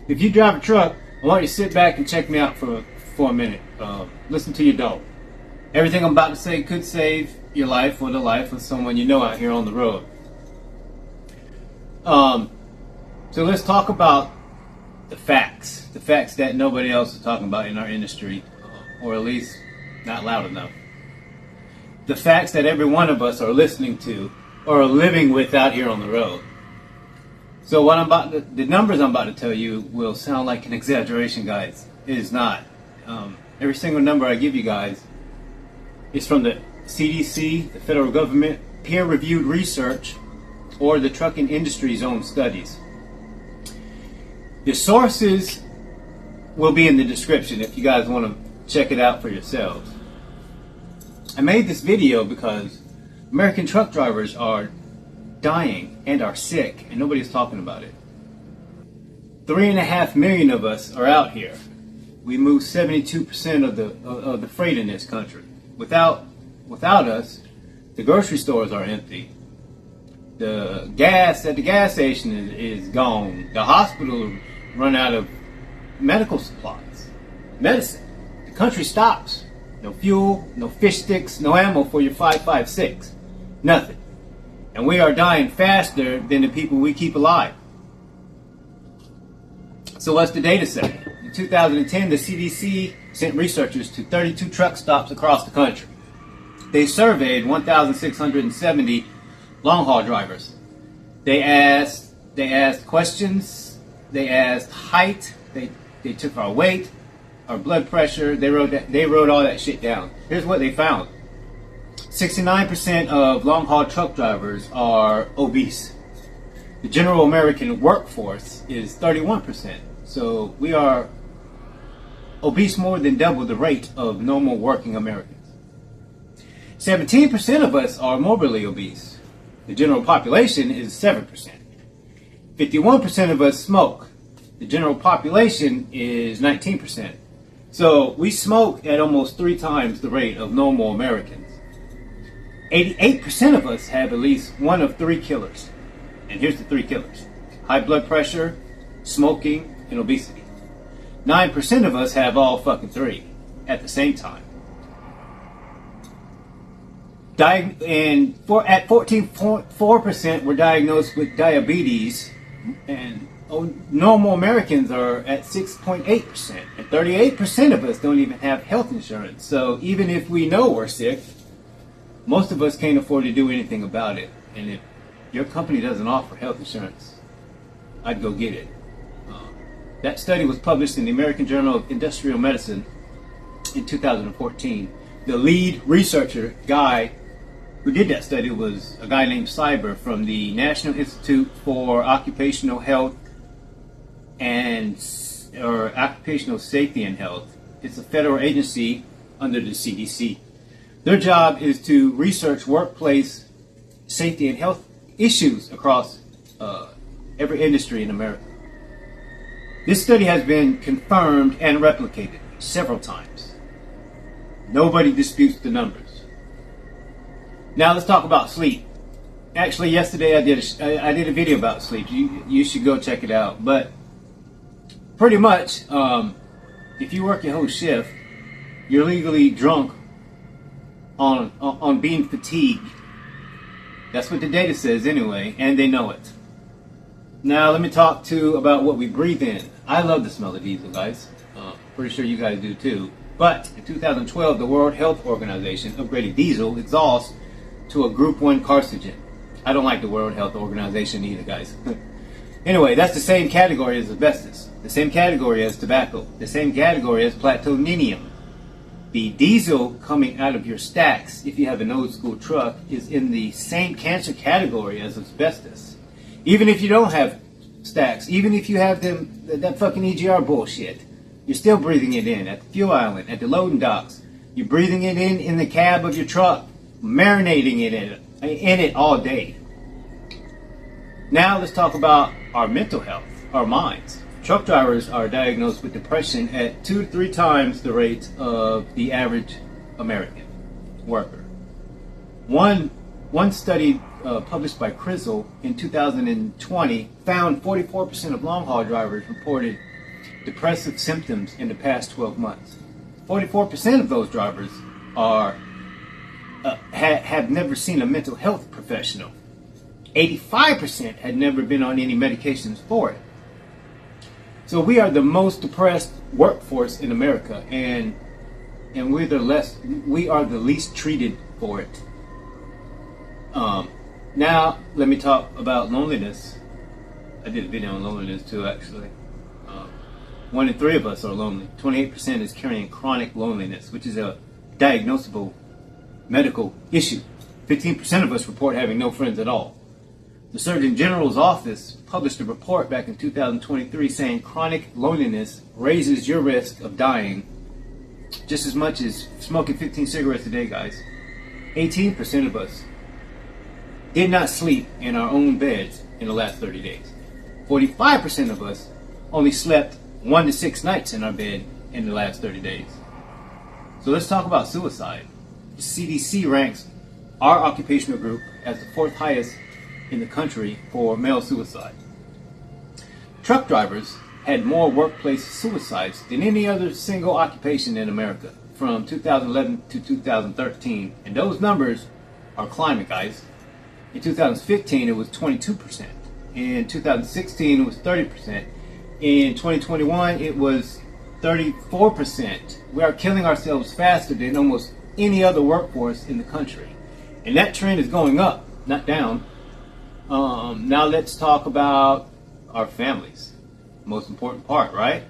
If you drive a truck, I want you to sit back and check me out for a minute. Listen to your dog. Everything I'm about to say could save your life or the life of someone you know out here on the road. So let's talk about the facts that nobody else is talking about in our industry, or at least not loud enough. The facts that every one of us are listening to or living with out here on the road. So the numbers I'm about to tell you will sound like an exaggeration, guys. It is not. Every single number I give you guys is from the CDC, the federal government, peer-reviewed research, or the trucking industry's own studies. The sources will be in the description if you guys want to check it out for yourselves. I made this video because American truck drivers are dying and are sick, and nobody's talking about it. 3.5 million of us are out here. We move 72% of the freight in this country. Without us, the grocery stores are empty. The gas at the gas station is gone. The hospital run out of medical supplies, medicine. The country stops. No fuel, no fish sticks, no ammo for your 5.56. Nothing. And we are dying faster than the people we keep alive. So what's the data say? In 2010, the CDC sent researchers to 32 truck stops across the country. They surveyed 1,670 long-haul drivers. They asked questions. They asked height. They took our weight, our blood pressure. They wrote all that shit down. Here's what they found. 69% of long-haul truck drivers are obese. The general American workforce is 31%. So we are obese more than double the rate of normal working Americans. 17% of us are morbidly obese. The general population is 7%. 51% of us smoke. The general population is 19%. So we smoke at almost 3 times the rate of normal Americans. 88% of us have at least one of 3 killers. And here's the 3 killers. High blood pressure, smoking, and obesity. 9% of us have all fucking 3 at the same time. At 14.4% we're diagnosed with diabetes, and normal Americans are at 6.8%. And 38% of us don't even have health insurance. So even if we know we're sick, most of us can't afford to do anything about it. And if your company doesn't offer health insurance, I'd go get it. That study was published in the American Journal of Industrial Medicine in 2014. The lead researcher guy who did that study was a guy named Sieber from the National Institute for Occupational Health or Occupational Safety and Health. It's a federal agency under the CDC. Their job is to research workplace safety and health issues across every industry in America. This study has been confirmed and replicated several times. Nobody disputes the numbers. Now let's talk about sleep. Actually, yesterday I did a video about sleep. You should go check it out. But pretty much, if you work your whole shift, you're legally drunk on being fatigued. That's what the data says anyway, and they know it. Now let me talk about what we breathe in. I love the smell of diesel, guys. Pretty sure you guys do too. But in 2012, the World Health Organization upgraded diesel exhaust to a Group 1 carcinogen. I don't like the World Health Organization either, guys. Anyway, that's the same category as asbestos, the same category as tobacco, the same category as plutonium. The diesel coming out of your stacks, if you have an old school truck, is in the same cancer category as asbestos. Even if you don't have stacks, even if you have that fucking EGR bullshit, you're still breathing it in at the fuel island, at the loading docks. You're breathing it in the cab of your truck, marinating it in it all day. Now let's talk about our mental health, our minds. Truck drivers are diagnosed with depression at 2 to 3 times the rate of the average American worker. One study published by Crizzle in 2020 found 44% of long-haul drivers reported depressive symptoms in the past 12 months. 44% of those drivers are have never seen a mental health professional. 85% had never been on any medications for it. So we are the most depressed workforce in America, and we are the least treated for it. Now let me talk about loneliness. I did a video on loneliness too, actually. 1 in 3 of us are lonely. 28% is carrying chronic loneliness, which is a diagnosable medical issue. 15% of us report having no friends at all. The Surgeon General's office published a report back in 2023 saying chronic loneliness raises your risk of dying just as much as smoking 15 cigarettes a day, guys. 18% of us did not sleep in our own beds in the last 30 days. 45% of us only slept 1 to 6 nights in our bed in the last 30 days. So let's talk about suicide. The CDC ranks our occupational group as the 4th highest in the country for male suicide. Truck drivers had more workplace suicides than any other single occupation in America from 2011 to 2013, and those numbers are climbing, guys. In 2015 it was 22%. In 2016 it was 30%. In 2021 it was 34%. We are killing ourselves faster than almost any other workforce in the country, and that trend is going up, not down. Now let's talk about our families. Most important part, right?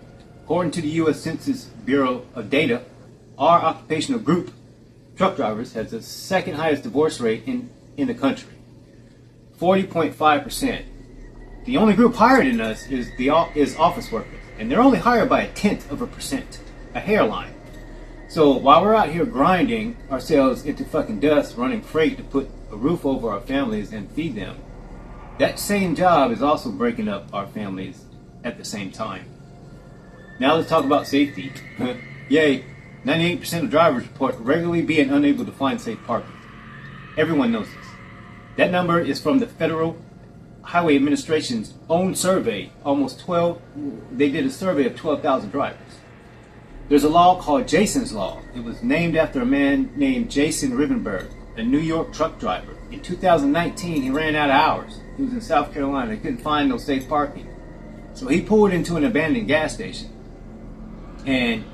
According to the U.S. Census Bureau of data, our occupational group, truck drivers, has the 2nd highest divorce rate in the country, 40.5%. The only group higher than us is office workers, and they're only higher by 0.1%, a hairline. So while we're out here grinding ourselves into fucking dust, running freight to put a roof over our families and feed them, that same job is also breaking up our families at the same time. Now let's talk about safety. Yay, 98% of drivers report regularly being unable to find safe parking. Everyone knows this. That number is from the Federal Highway Administration's own survey. They did a survey of 12,000 drivers. There's a law called Jason's Law. It was named after a man named Jason Rivenberg, a New York truck driver. In 2019, he ran out of hours. He was in South Carolina. He couldn't find no safe parking. So he pulled into an abandoned gas station, and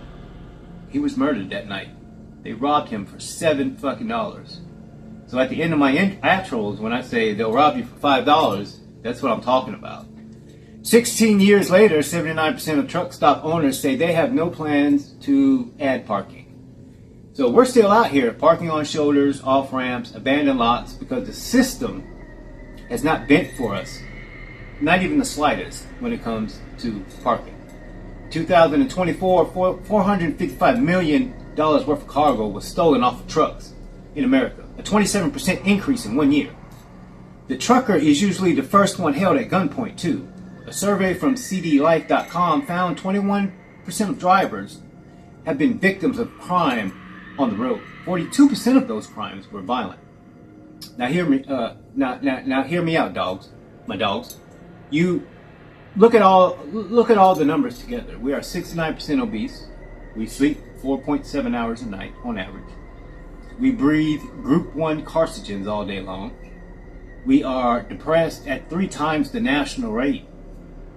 he was murdered that night. They robbed him for $7 fucking dollars. So at the end of my outros, when I say they'll rob you for $5, that's what I'm talking about. 16 years later, 79% of truck stop owners say they have no plans to add parking. So we're still out here parking on shoulders, off ramps, abandoned lots, because the system has not bent for us, not even the slightest, when it comes to parking. 2024, $455 million worth of cargo was stolen off of trucks in America, a 27% increase in 1 year. The trucker is usually the first one held at gunpoint too. A survey from cdlife.com found 21% of drivers have been victims of crime on the road. 42% of those crimes were violent. Now hear me. Now hear me out, dogs. My dogs. You look at all the numbers together. We are 69% obese. We sleep 4.7 hours a night on average. We breathe Group 1 carcinogens all day long. We are depressed at 3 times the national rate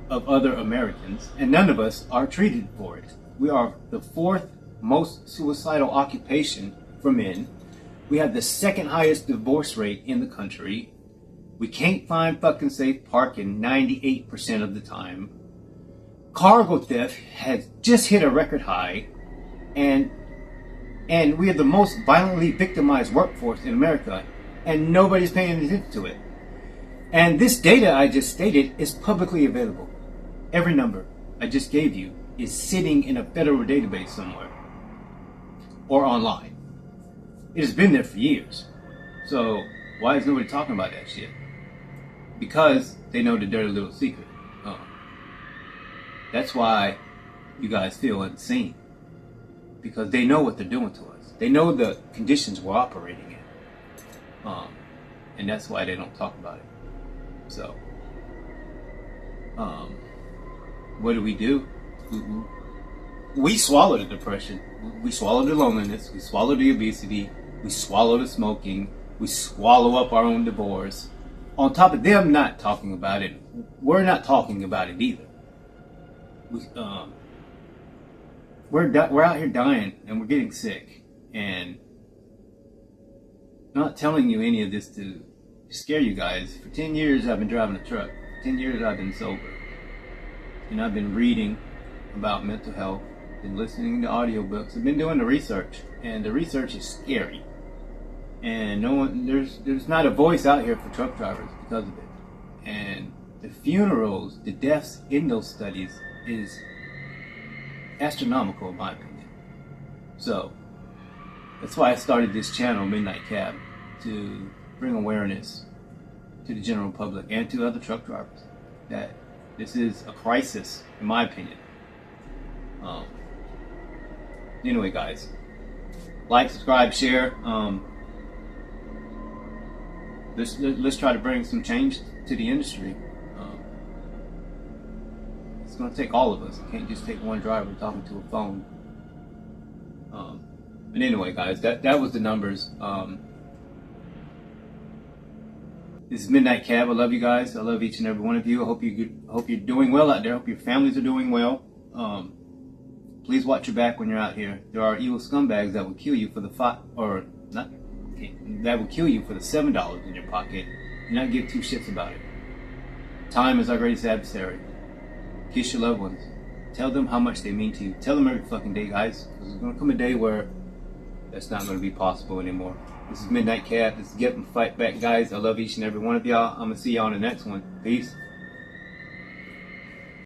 of other Americans, and none of us are treated for it. We are the 4th most suicidal occupation for men. We have the 2nd highest divorce rate in the country. We can't find fucking safe parking 98% of the time. Cargo theft has just hit a record high, and we are the most violently victimized workforce in America, and nobody's paying attention to it. And this data I just stated is publicly available. Every number I just gave you is sitting in a federal database somewhere or online. It has been there for years. So why is nobody talking about that shit? Because they know the dirty little secret. That's why you guys feel unseen. Because they know what they're doing to us. They know the conditions we're operating in. And that's why they don't talk about it. So, what do? We swallow the depression. We swallow the loneliness. We swallow the obesity. We swallow the smoking. We swallow up our own divorce. On top of them not talking about it, we're not talking about it either. We're out here dying and we're getting sick. And I'm not telling you any of this to scare you guys. For 10 years I've been driving a truck. For 10 years I've been sober. And I've been reading about mental health, been listening to audiobooks, I've been doing the research, and the research is scary. And there's not a voice out here for truck drivers because of it. And the funerals, the deaths in those studies is astronomical in my opinion. So that's why I started this channel, Midnight Cab, to bring awareness to the general public and to other truck drivers that this is a crisis, in my opinion. Anyway, guys, like, subscribe, share. Let's try to bring some change to the industry. It's going to take all of us. It can't just take one driver talking to a phone. But anyway, guys, that was the numbers. This is Midnight Cab. I love you guys. I love each and every one of you. I hope you're doing well out there. I hope your families are doing well. Please watch your back when you're out here. There are evil scumbags that will kill you for the that will kill you for the $7 in your pocket and not give two shits about it. Time is our greatest adversary. Kiss your loved ones. Tell them how much they mean to you. Tell them every fucking day, guys. Because there's going to come a day where that's not going to be possible anymore. This is Midnight Cab. This is Get 'em Fight Back, guys. I love each and every one of y'all. I'm going to see y'all on the next one. Peace.